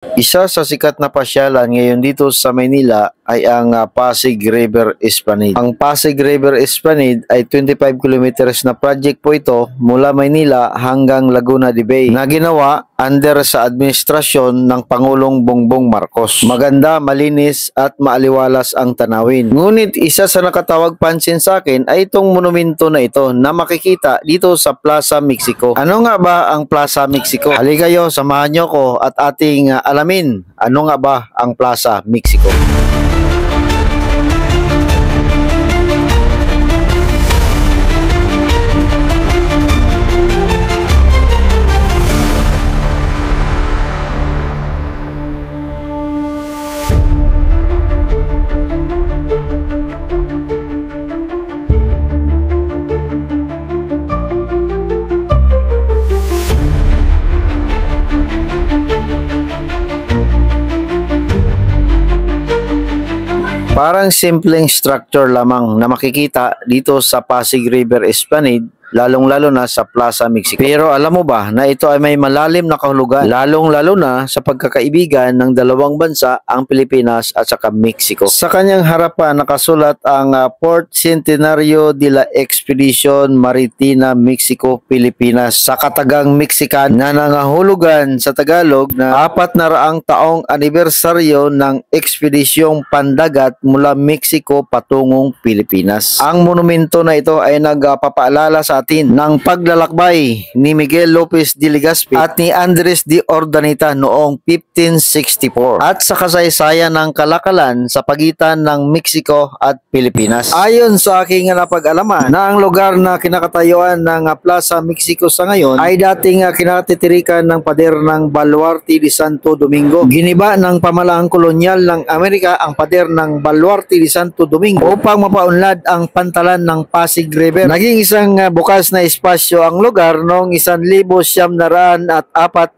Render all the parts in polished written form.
Isa sa sikat na pasyalan ngayon dito sa Maynila ay ang Pasig River Esplanade. Ang Pasig River Esplanade ay 25 kilometers na project po ito mula Maynila hanggang Laguna de Bay na ginawa under sa administrasyon ng Pangulong Bongbong Marcos. Maganda, malinis at maaliwalas ang tanawin. Ngunit isa sa nakatawag pansin sa akin ay itong monumento na ito na makikita dito sa Plaza Mexico. Ano nga ba ang Plaza Mexico? Halika kayo, samahan nyo ko at ating alamin ano nga ba ang Plaza Mexico. Parang simpleng structure lamang na makikita dito sa Pasig River Esplanade, lalong-lalo na sa Plaza Mexico. Pero alam mo ba na ito ay may malalim na kahulugan, lalong-lalo na sa pagkakaibigan ng dalawang bansa, ang Pilipinas at saka Mexico. Sa kanyang harapan nakasulat ang Port Centenario de la Expedition Maritima Mexico Pilipinas sa katagang Mexican na nangahulugan sa Tagalog na 400 taong anibersaryo ng ekspedisyong pandagat mula Mexico patungong Pilipinas. Ang monumento na ito ay nagpapaalala sa atin ng paglalakbay ni Miguel Lopez de Legazpi at ni Andres de Urdaneta noong 1564 at sa kasaysayan ng kalakalan sa pagitan ng Mexico at Pilipinas. Ayon sa aking napag-alaman na ang lugar na kinakatayuan ng Plaza Mexico sa ngayon ay dating kinatitirikan ng pader ng Baluarte de Santo Domingo. Giniba ng pamalaang kolonyal ng Amerika ang pader ng Baluarte de Santo Domingo upang mapaunlad ang pantalan ng Pasig River. Naging isang bukas na espasyo ang lugar noong 1904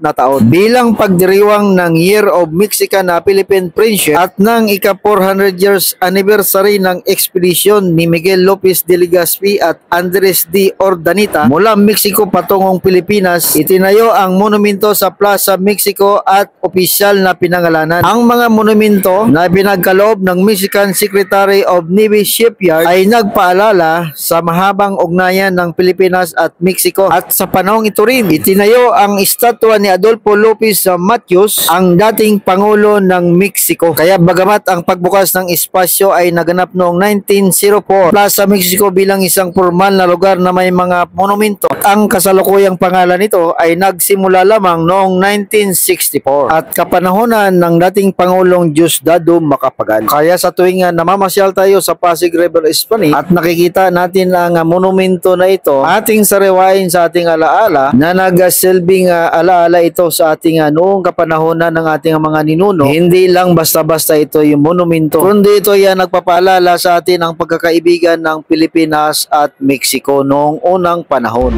na taon bilang pagdiriwang ng Year of Mexican Philippine Friendship at ng ika-400 years anniversary ng ekspedisyon ni Miguel Lopez de Legazpi at Andres de Urdaneta mula Mexico patungong Pilipinas. Itinayo ang monumento sa Plaza Mexico at opisyal na pinangalanan. Ang mga monumento na pinagkaloob ng Mexican Secretary of Navy Shipyard ay nagpaalala sa mahabang ugnayan ng Pilipinas at Mexico. At sa panahong ito rin, itinayo ang estatwa ni Adolfo Lopez Mateos, ang dating Pangulo ng Mexico. Kaya bagamat ang pagbukas ng espasyo ay naganap noong 1904, Plaza Mexico bilang isang formal na lugar na may mga monumento, ang kasalukuyang pangalan nito ay nagsimula lamang noong 1964 at kapanahonan ng dating Pangulong Diosdado Macapagal. Kaya sa tuwing namamasyal tayo sa Pasig River Esplanade at nakikita natin ang monumento na ito, ating sariwain sa ating alaala na nagsilbing alaala ito sa ating noong kapanahonan ng ating mga ninuno. Hindi lang basta-basta ito yung monumento, kundi ito yan nagpapaalala sa atin ang pagkakaibigan ng Pilipinas at Mexico noong unang panahon.